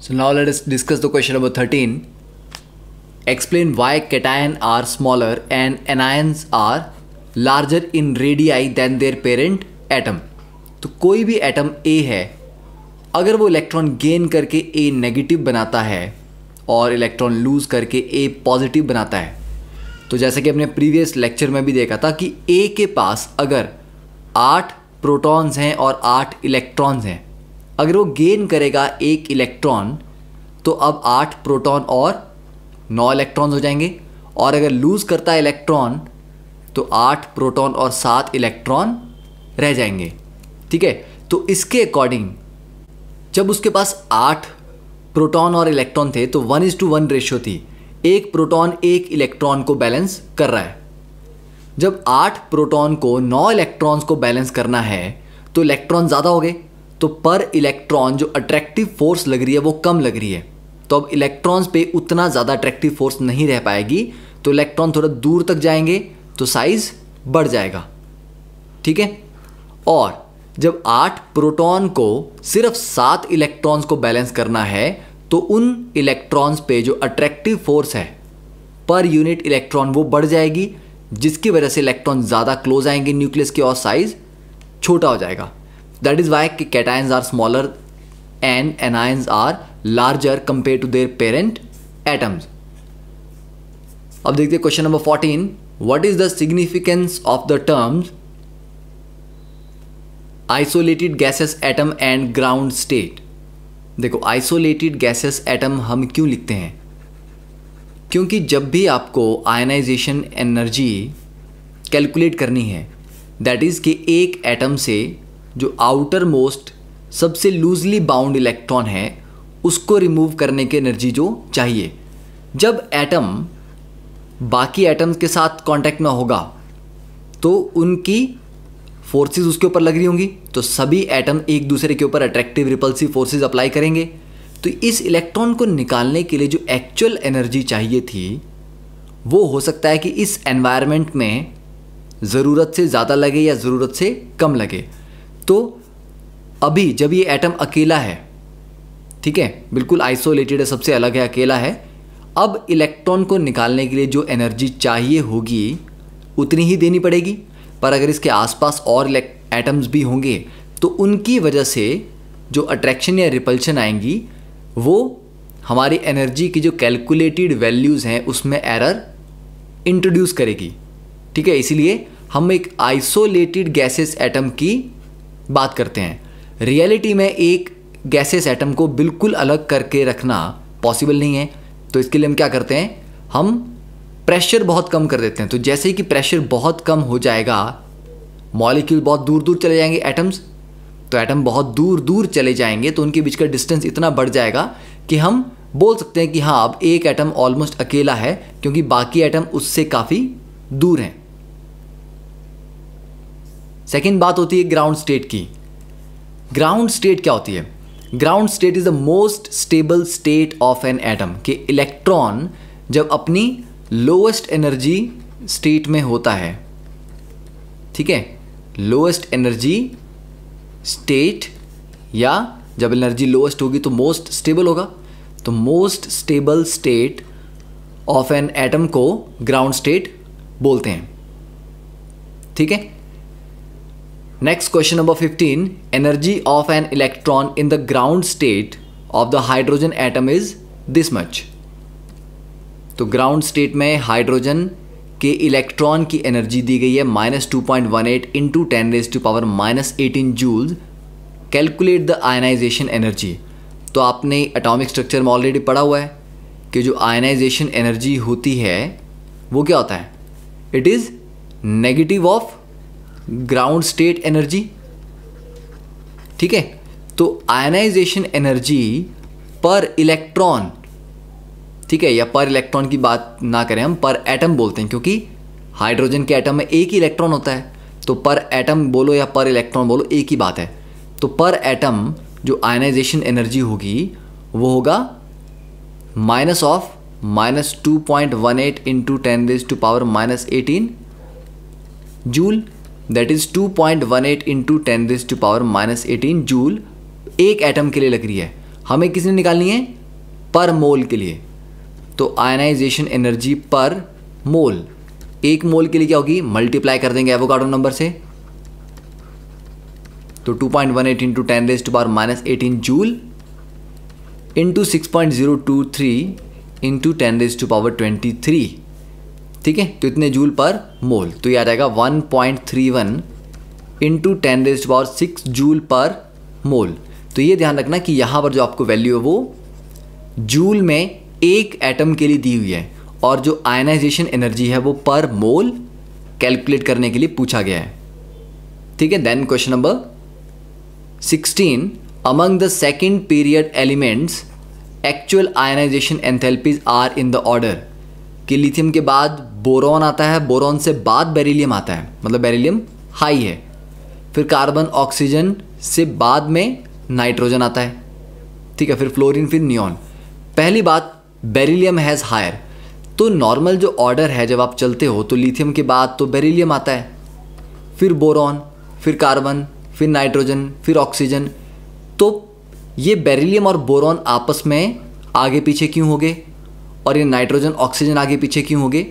So now let us discuss the question number 13. Explain why cation are smaller and anions are larger in radii than their parent atom. तो कोई भी atom A है, अगर वो electron gain करके A negative बनाता है और इलेक्ट्रॉन लूज़ करके A पॉजिटिव बनाता है, तो जैसे कि अपने प्रीवियस लेक्चर में भी देखा था कि A के पास अगर 8 प्रोटॉन्स हैं और 8 इलेक्ट्रॉन्स हैं, अगर वो गेन करेगा एक इलेक्ट्रॉन तो अब 8 प्रोटॉन और 9 इलेक्ट्रॉन्स हो जाएंगे, और अगर लूज़ करता है इलेक्ट्रॉन तो 8 प्रोटॉन और 7 इलेक्ट्रॉन रह जाएंगे। ठीक है, तो इसके अकॉर्डिंग जब उसके पास 8 प्रोटॉन और इलेक्ट्रॉन थे तो 1:1 रेशियो थी, एक प्रोटॉन एक इलेक्ट्रॉन को बैलेंस कर रहा है। जब 8 प्रोटॉन को 9 इलेक्ट्रॉन्स को बैलेंस करना है तो इलेक्ट्रॉन ज़्यादा हो गए, तो पर इलेक्ट्रॉन जो अट्रैक्टिव फोर्स लग रही है वो कम लग रही है, तो अब इलेक्ट्रॉन्स पे उतना ज़्यादा अट्रैक्टिव फोर्स नहीं रह पाएगी, तो इलेक्ट्रॉन थोड़ा दूर तक जाएंगे तो साइज बढ़ जाएगा। ठीक है, और जब 8 प्रोटॉन को सिर्फ 7 इलेक्ट्रॉन्स को बैलेंस करना है तो उन इलेक्ट्रॉन्स पे जो अट्रैक्टिव फोर्स है पर यूनिट इलेक्ट्रॉन वो बढ़ जाएगी, जिसकी वजह से इलेक्ट्रॉन ज़्यादा क्लोज आएंगे न्यूक्लियस के और साइज छोटा हो जाएगा। That is why cations are smaller and anions are larger compare to their parent atoms. अब देखते हैं question number 14. What is the significance of the terms isolated gases atom and ground state? देखो, isolated gases atom हम क्यों लिखते हैं? क्योंकि जब भी आपको आयनाइजेशन एनर्जी कैलकुलेट करनी है, दैट इज़ कि एक एटम से जो आउटर मोस्ट सबसे लूजली बाउंड इलेक्ट्रॉन है उसको रिमूव करने की एनर्जी जो चाहिए, जब एटम बाकी एटम्स के साथ कांटेक्ट में होगा तो उनकी फोर्सेस उसके ऊपर लग रही होंगी, तो सभी एटम एक दूसरे के ऊपर अट्रैक्टिव रिपल्सिव फोर्सेस अप्लाई करेंगे। तो इस इलेक्ट्रॉन को निकालने के लिए जो एक्चुअल एनर्जी चाहिए थी वो हो सकता है कि इस एनवायरनमेंट में ज़रूरत से ज़्यादा लगे या ज़रूरत से कम लगे। तो अभी जब ये एटम अकेला है, ठीक है, बिल्कुल आइसोलेटेड है, सबसे अलग है, अकेला है, अब इलेक्ट्रॉन को निकालने के लिए जो एनर्जी चाहिए होगी उतनी ही देनी पड़ेगी। पर अगर इसके आसपास और एटम्स भी होंगे तो उनकी वजह से जो अट्रैक्शन या रिपल्शन आएंगी वो हमारी एनर्जी की जो कैलकुलेटेड वैल्यूज़ हैं उसमें एरर इंट्रोड्यूस करेगी। ठीक है, इसीलिए हम एक आइसोलेटेड गैसेस एटम की बात करते हैं। रियलिटी में एक गैसेस एटम को बिल्कुल अलग करके रखना पॉसिबल नहीं है, तो इसके लिए हम क्या करते हैं, हम प्रेशर बहुत कम कर देते हैं। तो जैसे ही कि प्रेशर बहुत कम हो जाएगा, मॉलिक्यूल बहुत दूर दूर चले जाएंगे एटम्स, तो एटम बहुत दूर दूर चले जाएंगे तो उनके बीच का डिस्टेंस इतना बढ़ जाएगा कि हम बोल सकते हैं कि हाँ, अब एक एटम ऑलमोस्ट अकेला है क्योंकि बाकी एटम उससे काफ़ी दूर हैं। सेकेंड बात होती है ग्राउंड स्टेट की। ग्राउंड स्टेट क्या होती है? Ground state is the most stable state of an atom, कि इलेक्ट्रॉन जब अपनी लोएस्ट एनर्जी स्टेट में होता है, ठीक है, लोएस्ट एनर्जी स्टेट, या जब एनर्जी लोएस्ट होगी तो मोस्ट स्टेबल होगा, तो most stable state of an atom को ग्राउंड स्टेट बोलते हैं। ठीक है, next question number 15. Energy of an electron in the ground state of the hydrogen atom is this much. तो ग्राउंड स्टेट में हाइड्रोजन के इलेक्ट्रॉन की एनर्जी दी गई है -2.18 into 10⁻⁻18 joules. Calculate the ionization energy. तो आपने एटॉमिक स्ट्रक्चर में ऑलरेडी पढ़ा हुआ है कि जो आयनाइजेशन एनर्जी होती है वो क्या होता है, it is negative of ground state energy. ठीक है, तो आयनाइजेशन एनर्जी पर इलेक्ट्रॉन, ठीक है, या पर इलेक्ट्रॉन की बात ना करें, हम पर एटम बोलते हैं, क्योंकि हाइड्रोजन के एटम में एक ही इलेक्ट्रॉन होता है, तो पर एटम बोलो या पर इलेक्ट्रॉन बोलो एक ही बात है। तो पर एटम जो आयनाइजेशन एनर्जी होगी वो होगा -2.18 into 10⁻⁻18 joule, that is 2.18 into 10⁻⁻18 joule एक एटम के लिए लग रही है। हमें किसने निकालनी है? पर मोल के लिए। तो आयनाइजेशन एनर्जी पर मोल, एक मोल के लिए क्या होगी? मल्टीप्लाई कर देंगे एवोगाड्रो नंबर से, तो 2.18 इंटू 10⁻⁻18 जूल इंटू 6.023 इंटू 10⁻23, ठीक है। तो इतने जूल पर मोल, तो ये आ जाएगा 1.31 इंटू 10⁻6 जूल पर मोल। तो ये ध्यान रखना कि यहाँ पर जो आपको वैल्यू है वो जूल में एक एटम के लिए दी हुई है, और जो आयनाइजेशन एनर्जी है वो पर मोल कैलकुलेट करने के लिए पूछा गया है, ठीक है। Then question number 16, among the second period elements actual ionization enthalpies are in the order, कि लिथियम के बाद बोरॉन आता है, बोरॉन से बाद बेरिलियम आता है, मतलब बेरिलियम हाई है, फिर कार्बन ऑक्सीजन से बाद में नाइट्रोजन आता है, ठीक है, फिर फ्लोरीन, फिर नियॉन। पहली बात, बेरिलियम हैज़ हायर, तो नॉर्मल जो ऑर्डर है जब आप चलते हो तो लिथियम के बाद तो बेरिलियम आता है, फिर बोरॉन, फिर कार्बन, फिर नाइट्रोजन, फिर ऑक्सीजन। तो ये बेरिलियम और बोरॉन आपस में आगे पीछे क्यों हो गए, और ये नाइट्रोजन ऑक्सीजन आगे पीछे क्यों हो गए?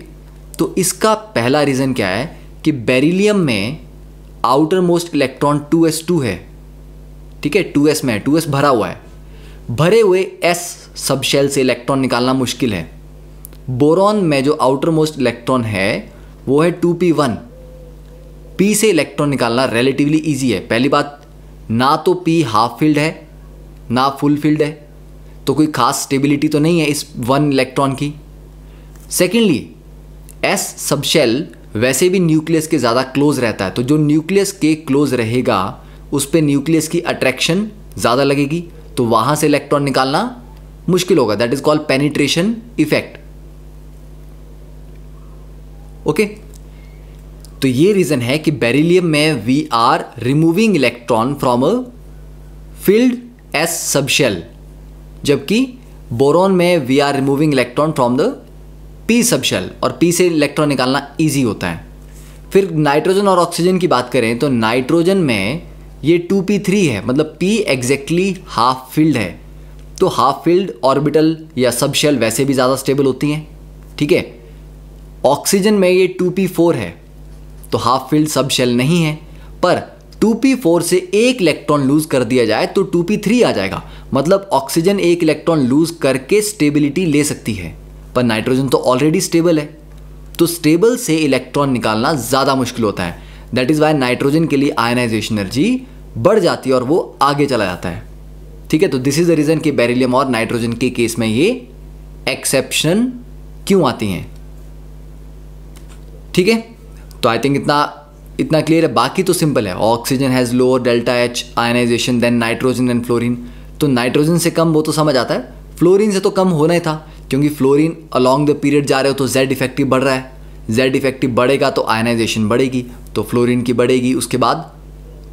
तो इसका पहला रीज़न क्या है कि बेरिलियम में आउटर मोस्ट इलेक्ट्रॉन 2s2 है, ठीक है, 2s में है, 2s भरा हुआ है, भरे हुए s सब शेल से इलेक्ट्रॉन निकालना मुश्किल है। बोरॉन में जो आउटर मोस्ट इलेक्ट्रॉन है वो है 2p1, p से इलेक्ट्रॉन निकालना रिलेटिवली इजी है। पहली बात, ना तो p हाफ फील्ड है ना फुल फील्ड है, तो कोई खास स्टेबिलिटी तो नहीं है इस 1 इलेक्ट्रॉन की। सेकेंडली, s सब शेल वैसे भी न्यूक्लियस के ज़्यादा क्लोज रहता है, तो जो न्यूक्लियस के क्लोज रहेगा उस पर न्यूक्लियस की अट्रैक्शन ज़्यादा लगेगी, तो वहाँ से इलेक्ट्रॉन निकालना मुश्किल होगा। That is called penetration effect. Okay, तो ये रीज़न है कि बेरिलियम में we are removing electron from a filled s sub shell, जबकि बोरॉन में we are removing electron from the p sub shell, और पी से इलेक्ट्रॉन निकालना ईजी होता है। फिर नाइट्रोजन और ऑक्सीजन की बात करें तो नाइट्रोजन में ये 2p3 है, मतलब p एग्जैक्टली हाफ फील्ड है, तो हाफ फील्ड ऑर्बिटल या सब शेल वैसे भी ज़्यादा स्टेबल होती हैं, ठीक है। ऑक्सीजन में ये 2p4 है, तो हाफ फील्ड सब शेल नहीं है, पर 2p4 से एक इलेक्ट्रॉन लूज कर दिया जाए तो 2p3 आ जाएगा, मतलब ऑक्सीजन एक इलेक्ट्रॉन लूज करके स्टेबिलिटी ले सकती है, पर नाइट्रोजन तो ऑलरेडी स्टेबल है, तो स्टेबल से इलेक्ट्रॉन निकालना ज़्यादा मुश्किल होता है। दैट इज़ वाई नाइट्रोजन के लिए आयनाइजेशन एनर्जी बढ़ जाती है और वो आगे चला जाता है, ठीक है। तो दिस इज द रीज़न कि बेरिलियम और नाइट्रोजन के केस में ये एक्सेप्शन क्यों आती हैं, ठीक है। तो आई थिंक इतना क्लियर है। बाकी तो सिंपल है, oxygen has lower delta H ionization than nitrogen and fluorine, तो नाइट्रोजन से कम वो तो समझ आता है, फ्लोरीन से तो कम होना ही था, क्योंकि फ्लोरीन अलॉन्ग द पीरियड जा रहे हो तो Z इफेक्टिव बढ़ रहा है, Z इफेक्टिव बढ़ेगा तो आयनाइजेशन बढ़ेगी, तो फ्लोरीन की बढ़ेगी, उसके बाद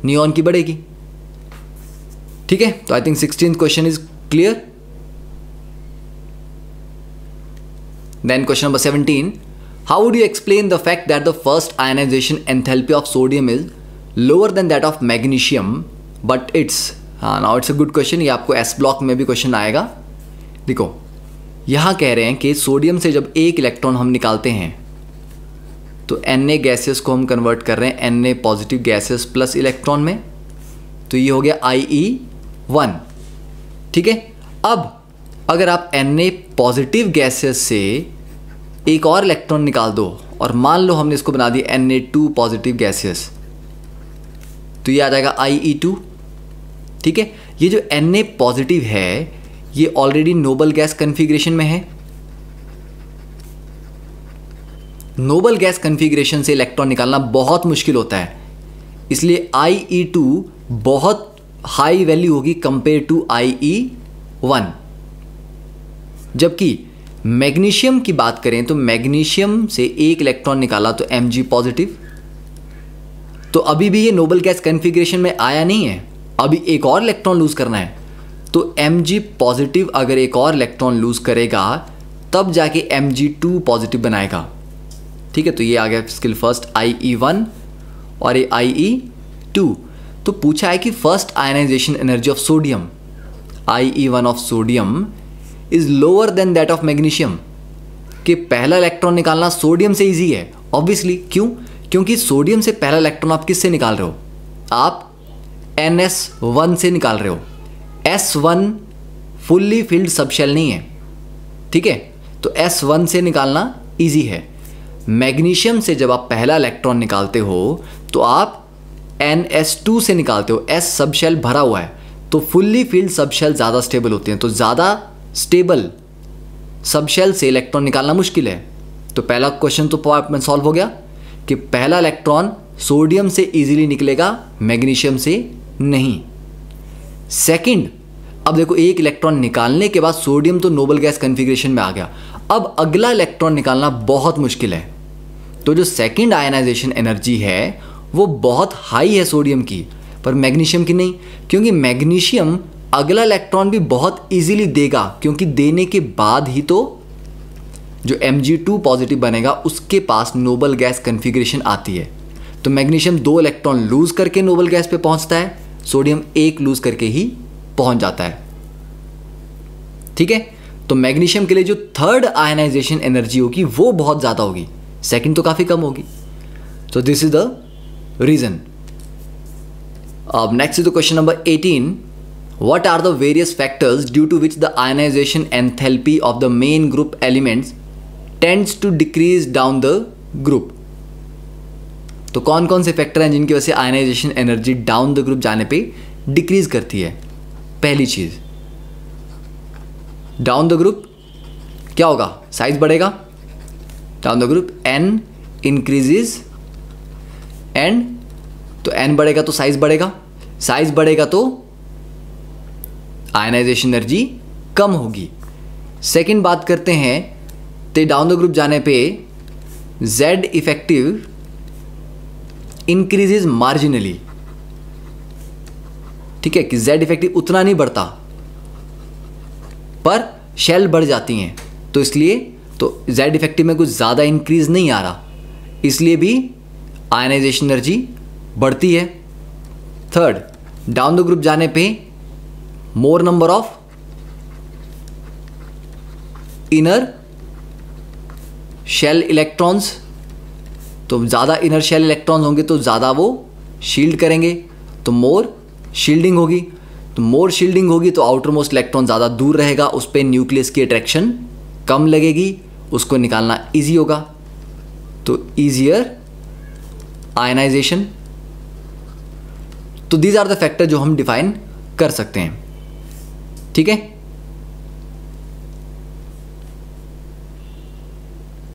नियॉन की बढ़ेगी, ठीक है। तो I think 16th question is clear. Then question number 17, how would you explain the fact that the first ionisation enthalpy of sodium is lower than that of magnesium but it's, हाँ now it's a good question, ये आपको S block में भी question आएगा। देखो यहाँ कह रहे हैं कि सोडियम से जब एक इलेक्ट्रॉन हम निकालते हैं तो Na गैसेस को हम कन्वर्ट कर रहे हैं Na positive gases plus electron में, तो ये हो गया IE1, ठीक है। अब अगर आप Na पॉजिटिव गैसेस से एक और इलेक्ट्रॉन निकाल दो और मान लो हमने इसको बना दिया Na2 पॉजिटिव गैसेस, तो ये आ जाएगा IE2, ठीक है। ये जो Na पॉजिटिव है ये ऑलरेडी नोबल गैस कन्फिग्रेशन में है, नोबल गैस कन्फिग्रेशन से इलेक्ट्रॉन निकालना बहुत मुश्किल होता है, इसलिए IE2 बहुत हाई वैल्यू होगी कंपेयर टू IE1। जबकि मैग्नीशियम की बात करें तो मैग्नीशियम से एक इलेक्ट्रॉन निकाला तो Mg पॉजिटिव, तो अभी भी ये नोबल गैस कन्फिग्रेशन में आया नहीं है, अभी एक और इलेक्ट्रॉन लूज करना है, तो Mg पॉजिटिव अगर एक और इलेक्ट्रॉन लूज करेगा तब जाके Mg2 पॉजिटिव बनाएगा, ठीक है। तो ये आ गया स्किल फर्स्ट IE1 और ये IE2। तो पूछा है कि first ionization energy of sodium, IE1 of sodium is lower than that of magnesium, कि पहला इलेक्ट्रॉन निकालना सोडियम से इजी है। ऑब्वियसली, क्यों? क्योंकि सोडियम से पहला इलेक्ट्रॉन आप किससे निकाल रहे हो? आप NS1 से निकाल रहे हो। S1 फुल्ली फिल्ड सबशेल नहीं है, ठीक है? तो S1 से निकालना इजी है। मैग्नीशियम से जब आप पहला इलेक्ट्रॉन निकालते हो तो आप NS2 से निकालते हो। S सबशेल भरा हुआ है, तो फुल्ली फिल्ड सबशेल ज़्यादा स्टेबल होते हैं, तो ज़्यादा स्टेबल सबशेल से इलेक्ट्रॉन निकालना मुश्किल है। तो पहला क्वेश्चन तो पार्ट में सॉल्व हो गया कि पहला इलेक्ट्रॉन सोडियम से इजीली निकलेगा, मैग्नीशियम से नहीं। सेकंड, अब देखो एक इलेक्ट्रॉन निकालने के बाद सोडियम तो नोबल गैस कॉन्फ़िगरेशन में आ गया, अब अगला इलेक्ट्रॉन निकालना बहुत मुश्किल है। तो जो सेकंड आयनाइजेशन एनर्जी है वो बहुत हाई है सोडियम की, पर मैग्नीशियम की नहीं, क्योंकि मैग्नीशियम अगला इलेक्ट्रॉन भी बहुत इजीली देगा, क्योंकि देने के बाद ही तो जो Mg2 पॉजिटिव बनेगा उसके पास नोबल गैस कॉन्फ़िगरेशन आती है। तो मैग्नीशियम 2 इलेक्ट्रॉन लूज करके नोबल गैस पे पहुंचता है, सोडियम 1 लूज करके ही पहुंच जाता है, ठीक है? तो मैग्नीशियम के लिए जो थर्ड आयनाइजेशन एनर्जी होगी वो बहुत ज़्यादा होगी, सेकंड तो काफ़ी कम होगी। तो दिस इज द रीज़न। अब next is the question number 18। What are the various factors due to which the ionization enthalpy of the main group elements tends to decrease down the group? तो कौन कौन से factor हैं जिनकी वजह से ionization energy down the group जाने पे डिक्रीज करती है? पहली चीज, डाउन द ग्रुप क्या होगा? साइज बढ़ेगा। Down the group N increases and, तो N बढ़ेगा तो साइज बढ़ेगा, साइज बढ़ेगा तो आयनाइजेशन एनर्जी कम होगी। सेकंड बात करते हैं, तो डाउन द ग्रुप जाने पे Z इफेक्टिव इंक्रीजेज मार्जिनली, ठीक है? कि Z इफेक्टिव उतना नहीं बढ़ता पर शेल बढ़ जाती हैं, तो इसलिए तो Z इफेक्टिव में कुछ ज़्यादा इंक्रीज नहीं आ रहा, इसलिए भी आयनाइजेशन एनर्जी बढ़ती है। थर्ड, डाउन द ग्रुप जाने पे more number of inner shell electrons, तो ज़्यादा इनर शेल इलेक्ट्रॉन्स होंगे तो ज़्यादा वो शील्ड करेंगे, तो मोर शील्डिंग होगी। तो मोर शील्डिंग होगी तो आउटर मोस्ट इलेक्ट्रॉन ज़्यादा दूर रहेगा, उस पर न्यूक्लियस की अट्रैक्शन कम लगेगी, उसको निकालना ईजी होगा, तो ईजियर आयनाइजेशन। तो दीज आर द फैक्टर जो हम डिफाइन कर सकते हैं, ठीक है?